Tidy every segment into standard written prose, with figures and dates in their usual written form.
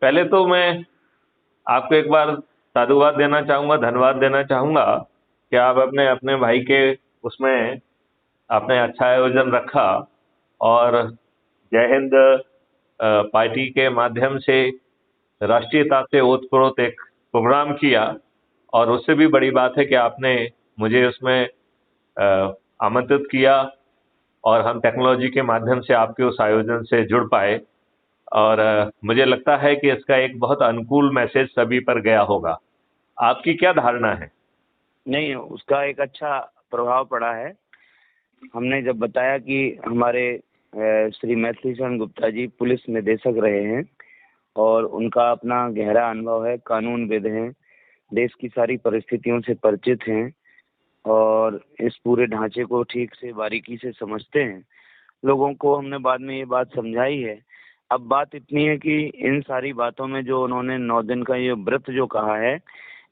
पहले तो मैं आपको एक बार साधुवाद देना चाहूंगा, धन्यवाद देना चाहूंगा कि आप अपने अपने भाई के उसमें आपने अच्छा आयोजन रखा और जय हिंद पार्टी के माध्यम से राष्ट्रीयता से ओतप्रोत एक प्रोग्राम किया। और उससे भी बड़ी बात है कि आपने मुझे उसमें आमंत्रित किया और हम टेक्नोलॉजी के माध्यम से आपके उस आयोजन से जुड़ पाए। और मुझे लगता है कि इसका एक बहुत अनुकूल मैसेज सभी पर गया होगा। आपकी क्या धारणा है? नहीं, उसका एक अच्छा प्रभाव पड़ा है। हमने जब बताया कि हमारे श्री मैथिली शरण गुप्ता जी पुलिस निदेशक रहे हैं और उनका अपना गहरा अनुभव है, कानूनविद हैं, देश की सारी परिस्थितियों से परिचित हैं और इस पूरे ढांचे को ठीक से बारीकी से समझते हैं। लोगों को हमने बाद में ये बात समझाई है। अब बात इतनी है कि इन सारी बातों में जो उन्होंने 9 दिन का ये व्रत जो कहा है,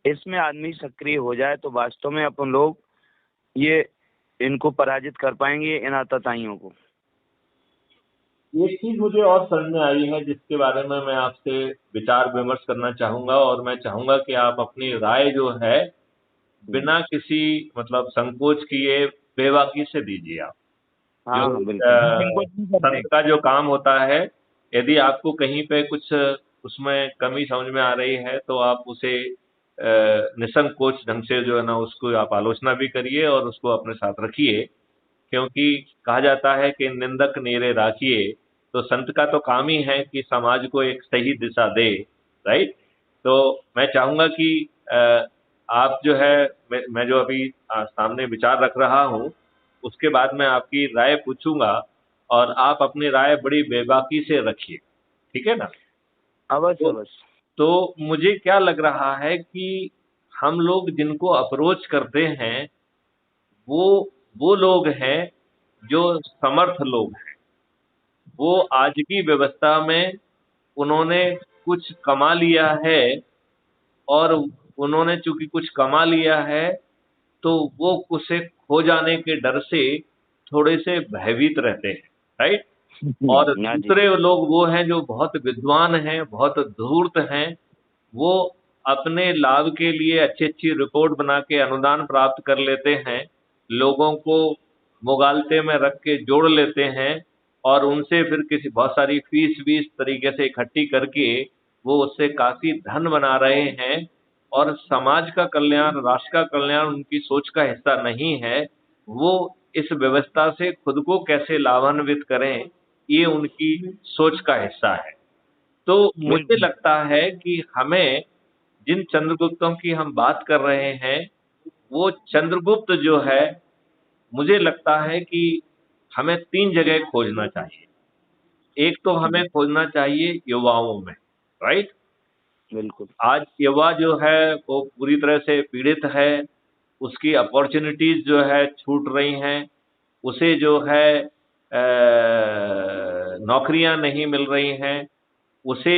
इसमें आदमी सक्रिय हो जाए तो वास्तव में अपन लोग ये इनको पराजित कर पाएंगे, इन आतताइयों को। एक चीज मुझे और समझ में आई है जिसके बारे में मैं आपसे विचार विमर्श करना चाहूंगा, और मैं चाहूंगा कि आप अपनी राय जो है बिना किसी मतलब संकोच किए बेबाकी से दीजिए आप। हाँ, जो बिल्कुल। संत का जो काम होता है, यदि आपको कहीं पे कुछ उसमें कमी समझ में आ रही है तो आप उसे निसंकोच ढंग से जो है ना उसको आप आलोचना भी करिए और उसको अपने साथ रखिए। क्योंकि कहा जाता है कि निंदक नेरे राखिए, तो संत का तो काम ही है कि समाज को एक सही दिशा दे। राइट। तो मैं चाहूंगा कि आप जो है मैं जो अभी सामने विचार रख रहा हूं उसके बाद मैं आपकी राय पूछूंगा और आप अपनी राय बड़ी बेबाकी से रखिए। ठीक है ना? अवश्य अवश्य। तो मुझे क्या लग रहा है कि हम लोग जिनको अप्रोच करते हैं वो वो लोग हैं जो समर्थ लोग हैं। वो आज की व्यवस्था में उन्होंने कुछ कमा लिया है और उन्होंने चूंकि कुछ कमा लिया है तो वो उसे खो जाने के डर से थोड़े से भयभीत रहते हैं। राइट। और हाँ जी। दूसरे लोग वो हैं जो बहुत विद्वान हैं, बहुत धूर्त हैं। वो अपने लाभ के लिए अच्छी अच्छी रिपोर्ट बना के अनुदान प्राप्त कर लेते हैं, लोगों को मुगालते में रख के जोड़ लेते हैं और उनसे फिर किसी बहुत सारी फीस भी इस तरीके से इकट्ठी करके वो उससे काफी धन बना रहे हैं। और समाज का कल्याण, राष्ट्र का कल्याण उनकी सोच का हिस्सा नहीं है। वो इस व्यवस्था से खुद को कैसे लाभान्वित करें, ये उनकी सोच का हिस्सा है। तो मुझे बिल्कुल। लगता है कि हमें जिन चंद्रगुप्तों की हम बात कर रहे हैं वो चंद्रगुप्त जो है, मुझे लगता है कि हमें 3 जगह खोजना चाहिए। एक तो हमें खोजना चाहिए युवाओं में। राइट। बिल्कुल। आज युवा जो है वो पूरी तरह से पीड़ित है, उसकी अपॉर्चुनिटीज जो है छूट रही हैं, उसे जो है नौकरियां नहीं मिल रही हैं, उसे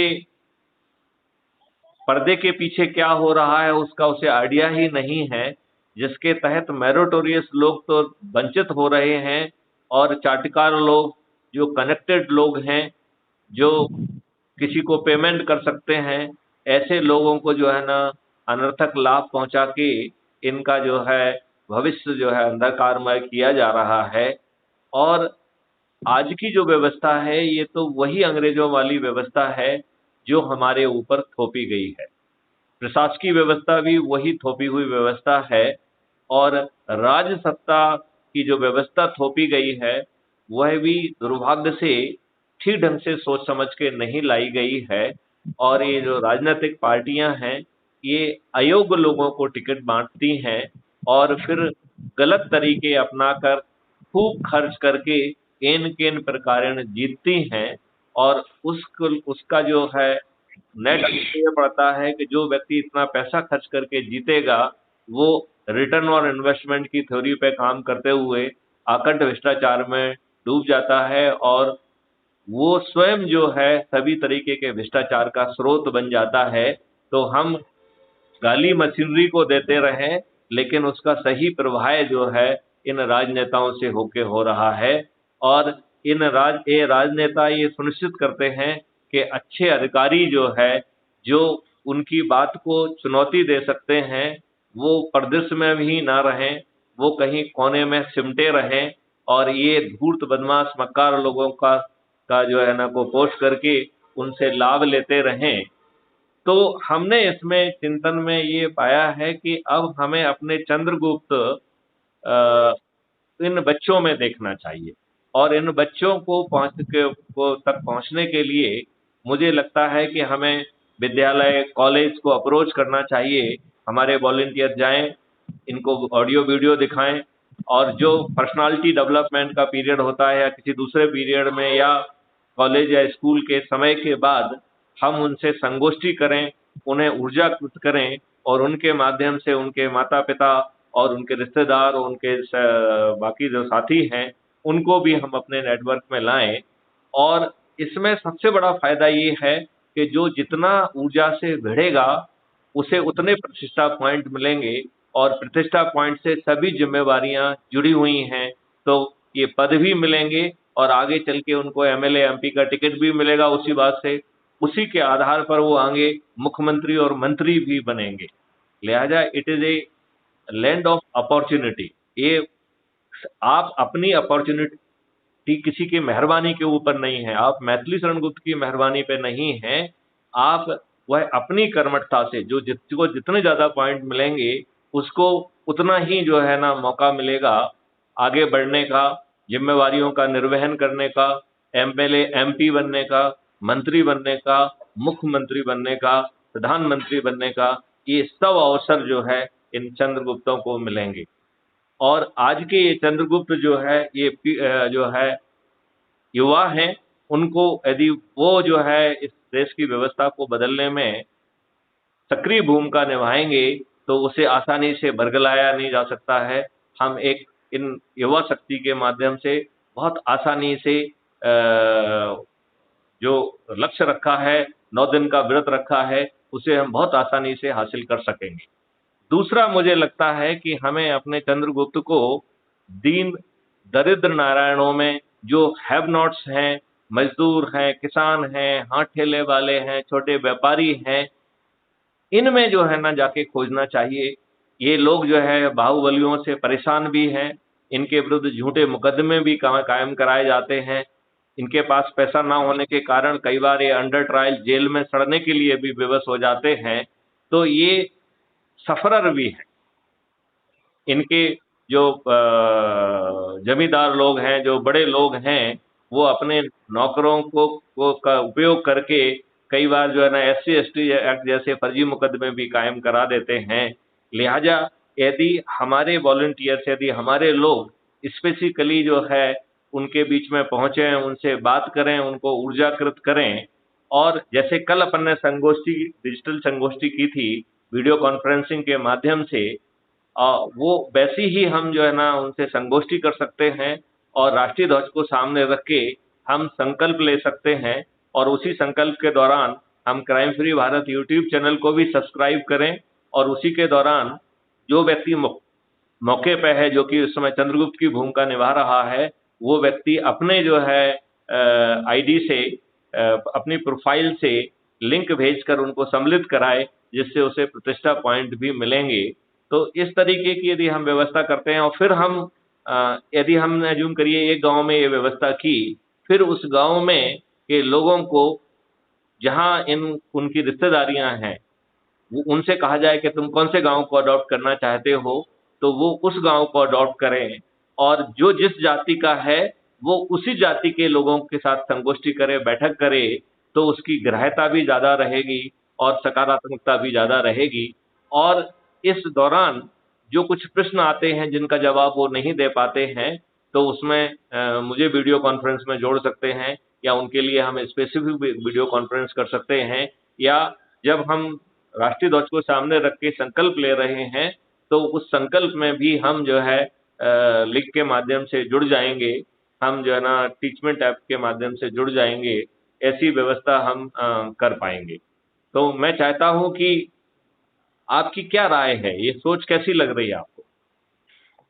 पर्दे के पीछे क्या हो रहा है उसका उसे आइडिया ही नहीं है, जिसके तहत मेरिटोरियस लोग तो वंचित हो रहे हैं और चाटुकार लोग, जो कनेक्टेड लोग हैं, जो किसी को पेमेंट कर सकते हैं, ऐसे लोगों को जो है ना अनर्थक लाभ पहुंचा के इनका जो है भविष्य जो है अंधकारमय किया जा रहा है। और आज की जो व्यवस्था है ये तो वही अंग्रेजों वाली व्यवस्था है जो हमारे ऊपर थोपी गई है। प्रशासकीय व्यवस्था भी वही थोपी हुई व्यवस्था है और राज सत्ता की जो व्यवस्था थोपी गई है वह भी दुर्भाग्य से ठीक ढंग से सोच समझ के नहीं लाई गई है। और ये जो राजनीतिक पार्टियां हैं ये अयोग्य लोगों को टिकट बांटती हैं और फिर गलत तरीके अपनाकर खूब खर्च करके केन केन प्रकारेण जीतती हैं। और उसका जो है नेट ये पड़ता है कि जो व्यक्ति इतना पैसा खर्च करके जीतेगा वो रिटर्न और इन्वेस्टमेंट की थ्योरी पे काम करते हुए आकंठ भ्रष्टाचार में डूब जाता है और वो स्वयं जो है सभी तरीके के भ्रष्टाचार का स्रोत बन जाता है। तो हम गाली मशीनरी को देते रहें लेकिन उसका सही प्रवाह जो है इन राजनेताओं से होके हो रहा है। और ये राजनेता ये सुनिश्चित करते हैं कि अच्छे अधिकारी जो है, जो उनकी बात को चुनौती दे सकते हैं, वो परिदृश्य में भी ना रहें, वो कहीं कोने में सिमटे रहें और ये धूर्त बदमाश मक्कार लोगों का जो है ना को पोस्ट करके उनसे लाभ लेते रहें। तो हमने इसमें चिंतन में ये पाया है कि अब हमें अपने चंद्रगुप्त इन बच्चों में देखना चाहिए और इन बच्चों को तक पहुंचने के लिए मुझे लगता है कि हमें विद्यालय, कॉलेज को अप्रोच करना चाहिए। हमारे वॉलंटियर जाएं, इनको ऑडियो वीडियो दिखाएं और जो पर्सनालिटी डेवलपमेंट का पीरियड होता है या किसी दूसरे पीरियड में या कॉलेज या स्कूल के समय के बाद हम उनसे संगोष्ठी करें, उन्हें ऊर्जाकृत करें और उनके माध्यम से उनके माता-पिता और उनके रिश्तेदार और उनके बाकी जो साथी हैं, उनको भी हम अपने नेटवर्क में लाएं। और इसमें सबसे बड़ा फायदा ये है कि जो जितना ऊर्जा से भिड़ेगा, उसे उतने प्रतिष्ठा पॉइंट मिलेंगे और प्रतिष्ठा पॉइंट से सभी जिम्मेवारियां जुड़ी हुई हैं, तो ये पद भी मिलेंगे और आगे चल के उनको एमएलए, एमपी का टिकट भी मिलेगा उसी बात से। उसी के आधार पर वो आगे मुख्यमंत्री और मंत्री भी बनेंगे। लिहाजा it is a land of opportunity. ये आप अपनी अपॉर्चुनिटी किसी की मेहरबानी के ऊपर नहीं है, आप मैथिली शरण गुप्त की मेहरबानी पे नहीं है, आप वह अपनी कर्मठता से जो जिसको जितने ज्यादा पॉइंट मिलेंगे उसको उतना ही जो है ना मौका मिलेगा आगे बढ़ने का, जिम्मेवारियों का निर्वहन करने का, एमएलए, एमपी बनने का, मंत्री बनने का, मुख्यमंत्री बनने का, प्रधानमंत्री बनने का, ये सब अवसर जो है इन चंद्रगुप्तों को मिलेंगे। और आज के ये चंद्रगुप्त जो है ये जो है युवा हैं, उनको यदि वो जो है इस देश की व्यवस्था को बदलने में सक्रिय भूमिका निभाएंगे तो उसे आसानी से बरगलाया नहीं जा सकता है। हम एक इन युवा शक्ति के माध्यम से बहुत आसानी से जो लक्ष्य रखा है, 9 दिन का व्रत रखा है, उसे हम बहुत आसानी से हासिल कर सकेंगे। दूसरा मुझे लगता है कि हमें अपने चंद्रगुप्त को दीन दरिद्र नारायणों में जो हैव नॉट्स हैं, मजदूर हैं, किसान हैं, हाथ ठेले वाले हैं, छोटे व्यापारी हैं, इनमें जो है ना जाके खोजना चाहिए। ये लोग जो है बाहुबलियों से परेशान भी हैं, इनके विरुद्ध झूठे मुकदमे भी कायम कराए जाते हैं। इनके पास पैसा ना होने के कारण कई बार ये अंडर ट्रायल जेल में सड़ने के लिए भी विवश हो जाते हैं। तो ये सफरर भी हैं। इनके जो जमींदार लोग हैं, जो बड़े लोग हैं, वो अपने नौकरों को का उपयोग करके कई बार जो है ना एससी एसटी एक्ट जैसे फर्जी मुकदमे भी कायम करा देते हैं। लिहाजा यदि हमारे वॉलंटियर्स, यदि हमारे लोग स्पेसिफिकली जो है उनके बीच में पहुंचे, उनसे बात करें, उनको ऊर्जाकृत करें और जैसे कल अपन ने संगोष्ठी, डिजिटल संगोष्ठी की थी वीडियो कॉन्फ्रेंसिंग के माध्यम से, वो वैसी ही हम जो है ना उनसे संगोष्ठी कर सकते हैं और राष्ट्रीय ध्वज को सामने रख के हम संकल्प ले सकते हैं और उसी संकल्प के दौरान हम crime free Bharat YouTube channel को भी सब्सक्राइब करें और उसी के दौरान जो व्यक्ति मौके पे है, जो कि उस समय चंद्रगुप्त की भूमिका निभा रहा है, वो व्यक्ति अपने जो है आईडी से, अपनी प्रोफाइल से लिंक भेजकर उनको सम्मिलित कराए, जिससे उसे प्रतिष्ठा पॉइंट भी मिलेंगे। तो इस तरीके की यदि हम व्यवस्था करते हैं और फिर हम यदि हम एज्यूम करिए एक गांव में ये व्यवस्था की, फिर उस गांव में के लोगों को जहां उनकी रिश्तेदारियां हैं, वो उनसे कहा जाए कि तुम कौन से गांव को अडॉप्ट करना चाहते हो, तो वो उस गांव को अडॉप्ट करें और जो जिस जाति का है वो उसी जाति के लोगों के साथ संगोष्ठी करे, बैठक करे, तो उसकी ग्राह्यता भी ज्यादा रहेगी और सकारात्मकता भी ज्यादा रहेगी। और इस दौरान जो कुछ प्रश्न आते हैं जिनका जवाब वो नहीं दे पाते हैं, तो उसमें मुझे वीडियो कॉन्फ्रेंस में जोड़ सकते हैं या उनके लिए हम स्पेसिफिक वीडियो कॉन्फ्रेंस कर सकते हैं, या जब हम राष्ट्रीय ध्वज को सामने रख के संकल्प ले रहे हैं तो उस संकल्प में भी हम जो है लिंक के माध्यम से जुड़ जाएंगे, हम जो है ना टीचमेंट ऐप के माध्यम से जुड़ जाएंगे, ऐसी व्यवस्था हम कर पाएंगे। तो मैं चाहता हूं कि आपकी क्या राय है, ये सोच कैसी लग रही है आपको?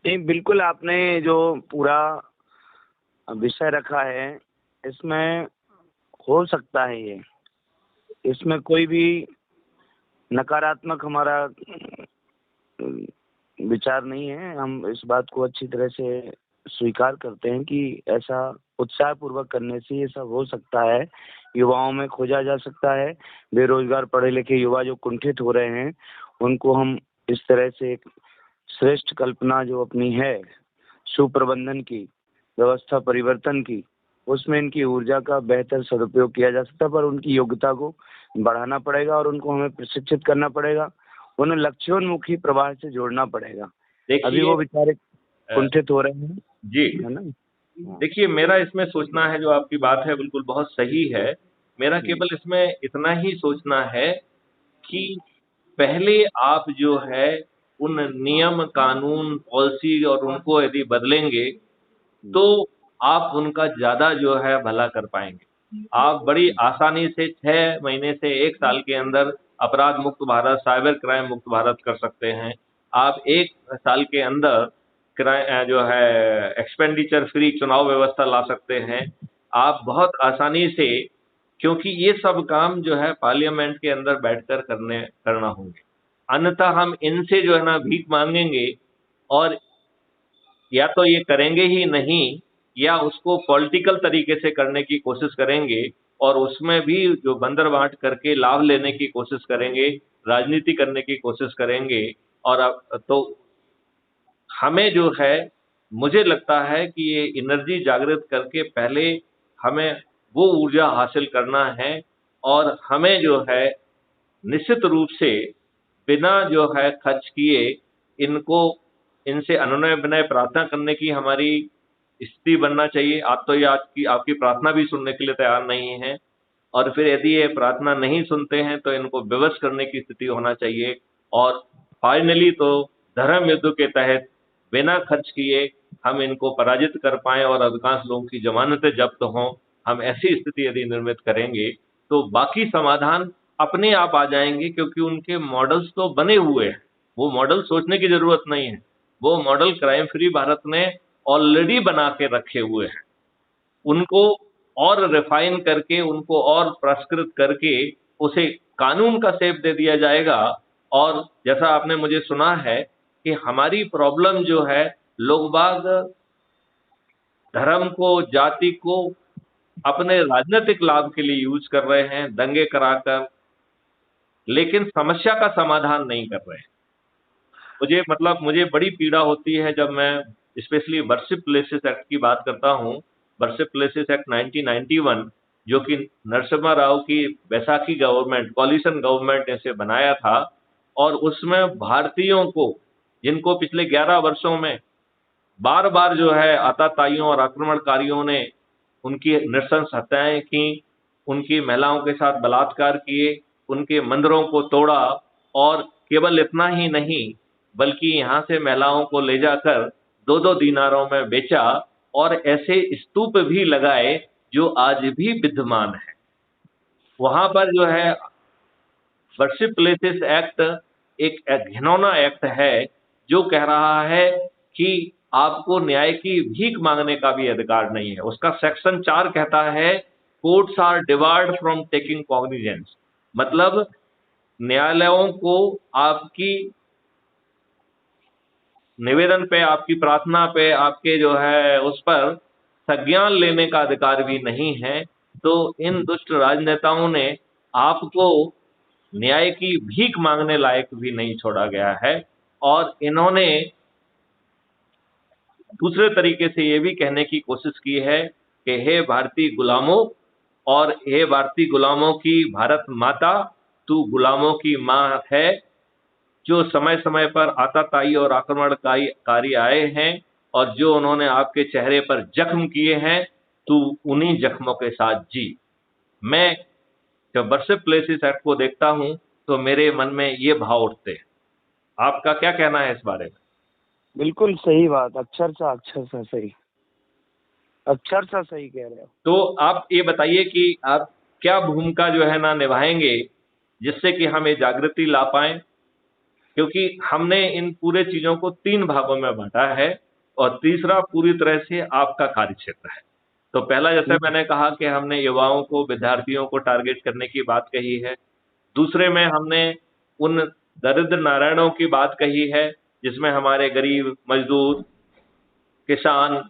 नहीं, बिल्कुल आपने जो पूरा विषय रखा है इसमें हो सकता है ये इसमें कोई भी नकारात्मक हमारा विचार नहीं है। हम इस बात को अच्छी तरह से स्वीकार करते हैं कि ऐसा उत्साहपूर्वक करने से ये सब हो सकता है, युवाओं में खोजा जा सकता है। बेरोजगार पढ़े लिखे युवा जो कुंठित हो रहे हैं, उनको हम इस तरह से एक श्रेष्ठ कल्पना जो अपनी है सुप्रबंधन की, व्यवस्था परिवर्तन की, उसमें इनकी ऊर्जा का बेहतर सदुपयोग किया जा सकता है। पर उनकी योग्यता को बढ़ाना पड़ेगा और उनको हमें प्रशिक्षित करना पड़ेगा, उन्हें लक्ष्योन्मुखी प्रवाह से जोड़ना पड़ेगा। अभी वो बेचारे कुंठित हो रहे हैं जी, है ना। देखिए मेरा इसमें सोचना है, जो आपकी बात है बिल्कुल बहुत सही है। मेरा केवल इसमें इतना ही सोचना है कि पहले आप जो है उन नियम कानून पॉलिसी और उनको यदि बदलेंगे तो आप उनका ज्यादा जो है भला कर पाएंगे। आप बड़ी आसानी से 6 महीने से 1 साल के अंदर अपराध मुक्त भारत, साइबर क्राइम मुक्त भारत कर सकते हैं। आप 1 साल के अंदर जो है एक्सपेंडिचर फ्री चुनाव व्यवस्था ला सकते हैं। आप बहुत आसानी से, क्योंकि ये सब काम जो है पार्लियामेंट के अंदर बैठकर करना होंगे। अन्यथा हम इनसे जो है ना भीख मांगेंगे और या तो ये करेंगे ही नहीं या उसको पॉलिटिकल तरीके से करने की कोशिश करेंगे और उसमें भी जो बंदर बांट करके लाभ लेने की कोशिश करेंगे, राजनीति करने की कोशिश करेंगे। और अब तो हमें जो है, मुझे लगता है कि ये एनर्जी जागृत करके पहले हमें वो ऊर्जा हासिल करना है और हमें जो है निश्चित रूप से बिना जो है खर्च किए इनको इनसे अनुनय विनय प्रार्थना करने की हमारी स्थिति बनना चाहिए। आप तो ये आपकी प्रार्थना भी सुनने के लिए तैयार नहीं है, और फिर यदि ये प्रार्थना नहीं सुनते हैं तो इनको विवश करने की स्थिति होना चाहिए। और फाइनली तो धर्म युद्ध के तहत बिना खर्च किए हम इनको पराजित कर पाएं और अधिकांश लोगों की जमानतें जब्त हों। हम ऐसी स्थिति यदि निर्मित करेंगे तो बाकी समाधान अपने आप आ जाएंगे, क्योंकि उनके मॉडल्स तो बने हुए हैं। वो मॉडल सोचने की जरूरत नहीं है, वो मॉडल क्राइम फ्री भारत ने ऑलरेडी बना के रखे हुए हैं। उनको और रिफाइन करके, उनको और परिष्कृत करके उसे कानून का शेप दे दिया जाएगा। और जैसा आपने मुझे सुना है कि हमारी प्रॉब्लम जो है, लोग बाग धर्म को, जाति को अपने राजनीतिक लाभ के लिए यूज कर रहे हैं, दंगे कराकर, लेकिन समस्या का समाधान नहीं कर रहे हैं। मुझे बड़ी पीड़ा होती है जब मैं स्पेशली वर्शिप प्लेसेस एक्ट की बात करता हूँ। वर्शिप प्लेसेस एक्ट 1991, जो कि नरसिम्हा राव की बैसाखी गवर्नमेंट, कॉलिशन गवर्नमेंट ने इसे बनाया था, और उसमें भारतीयों को, जिनको पिछले 11 वर्षों में बार बार जो है आतताइयों और आक्रमणकारियों ने उनकी नृशंस हत्याएं की, उनकी महिलाओं के साथ बलात्कार किए, उनके मंदिरों को तोड़ा, और केवल इतना ही नहीं बल्कि यहाँ से महिलाओं को ले जाकर 2-2 दीनारों में बेचा, और ऐसे स्तूप भी लगाए जो आज भी विद्यमान है। वहां पर जो है वर्शिप प्लेसेस एक्ट एक घिनौना एक्ट है, जो कह रहा है कि आपको न्याय की भीख मांगने का भी अधिकार नहीं है। उसका सेक्शन 4 कहता है courts are debarred from taking cognizance, मतलब न्यायालयों को आपकी निवेदन पे, आपकी प्रार्थना पे, आपके जो है उस पर संज्ञान लेने का अधिकार भी नहीं है। तो इन दुष्ट राजनेताओं ने आपको न्याय की भीख मांगने लायक भी नहीं छोड़ा गया है। और इन्होंने दूसरे तरीके से ये भी कहने की कोशिश की है कि हे भारतीय गुलामों, और हे भारतीय गुलामों की भारत माता, तू गुलामों की मां है। जो समय समय पर आतताई और आक्रमणकारी आए हैं और जो उन्होंने आपके चेहरे पर जख्म किए हैं, तू उन्हीं जख्मों के साथ जी। मैं जब वर्शिप प्लेसेस एक्ट को देखता हूं तो मेरे मन में ये भाव उठते हैं। आपका क्या कहना है इस बारे में? बिल्कुल सही बात, अक्षरशः सही, अक्षरशः सही कह रहे हो। तो आप ये बताइए कि आप क्या भूमिका जो है ना निभाएंगे जिससे कि हम ये जागृति ला पाएं, क्योंकि हमने इन पूरे चीजों को 3 भागों में बांटा है और तीसरा पूरी तरह से आपका कार्यक्षेत्र है। तो पहला, जैसे मैंने कहा कि हमने युवाओं को, विद्यार्थियों को टारगेट करने की बात कही है। दूसरे में हमने उन दरिद्र नारायणों की बात कही है जिसमें हमारे गरीब, मजदूर, किसान,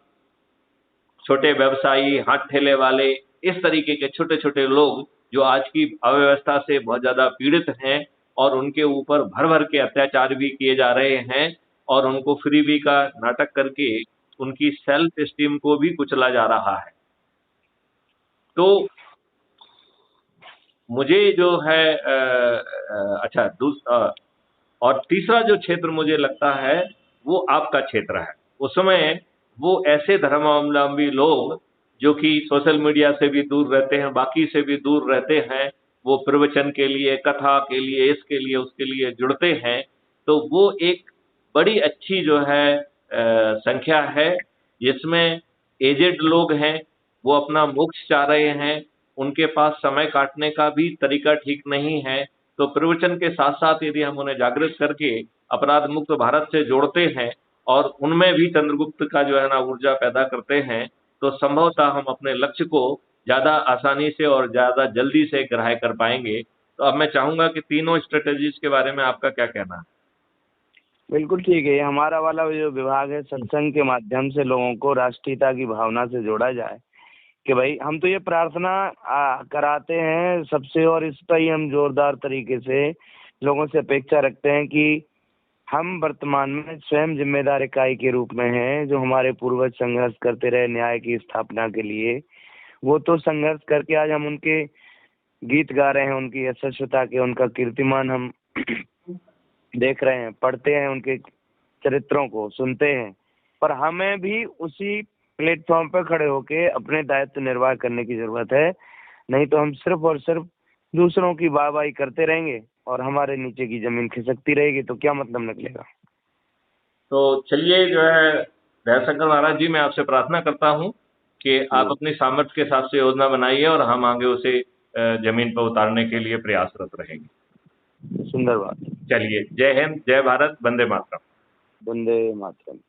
छोटे व्यवसायी, हाथ ठेले वाले, इस तरीके के छोटे छोटे लोग जो आज की अव्यवस्था से बहुत ज्यादा पीड़ित हैं और उनके ऊपर भर भर के अत्याचार भी किए जा रहे हैं और उनको फ्रीबी का नाटक करके उनकी सेल्फ एस्टीम को भी कुचला जा रहा है। तो मुझे जो है अच्छा, और तीसरा जो क्षेत्र मुझे लगता है वो आपका क्षेत्र है। उसमें वो ऐसे धर्मावलंबी लोग जो कि सोशल मीडिया से भी दूर रहते हैं, बाकी से भी दूर रहते हैं, वो प्रवचन के लिए, कथा के लिए, इसके लिए, उसके लिए जुड़ते हैं, तो वो एक बड़ी अच्छी जो है संख्या है जिसमें एजेड लोग हैं, वो अपना मोक्ष चाह रहे हैं, उनके पास समय काटने का भी तरीका ठीक नहीं है। तो प्रवचन के साथ साथ यदि हम उन्हें जागृत करके अपराध मुक्त भारत से जोड़ते हैं और उनमें भी चंद्रगुप्त का जो है ना ऊर्जा पैदा करते हैं, तो संभवतः हम अपने लक्ष्य को ज्यादा आसानी से और ज्यादा जल्दी से ग्राह्य कर पाएंगे। तो अब मैं चाहूंगा कि तीनों स्ट्रेटेजीज के बारे में आपका क्या कहना है? बिल्कुल ठीक है। ये हमारा वाला जो विभाग है, सत्संग के माध्यम से लोगों को राष्ट्रीयता की भावना से जोड़ा जाए कि भाई हम तो ये प्रार्थना कराते हैं सबसे, और इस पर ही हम जोरदार तरीके से लोगों से अपेक्षा रखते हैं कि हम वर्तमान में स्वयं जिम्मेदार इकाई के रूप में हैं। जो हमारे पूर्वज संघर्ष करते रहे न्याय की स्थापना के लिए, वो तो संघर्ष करके आज हम उनके गीत गा रहे हैं, उनकी यशस्विता के, उनका कीर्तिमान हम देख रहे हैं, पढ़ते हैं, उनके चरित्रों को सुनते हैं। पर हमें भी उसी प्लेटफॉर्म पर खड़े होके अपने दायित्व निर्वाह करने की जरूरत है। नहीं तो हम सिर्फ और सिर्फ दूसरों की वाहवाही करते रहेंगे और हमारे नीचे की जमीन खिसकती रहेगी, तो क्या मतलब निकलेगा। तो चलिए, जो है दयाशंकर महाराज जी, मैं आपसे प्रार्थना करता हूँ कि आप अपनी सामर्थ्य के हिसाब से योजना बनाइए और हम आगे उसे जमीन पर उतारने के लिए प्रयासरत रहेंगे। सुंदर बात। चलिए, जय हिंद, जय भारत, वंदे मातरम। वंदे मातरम।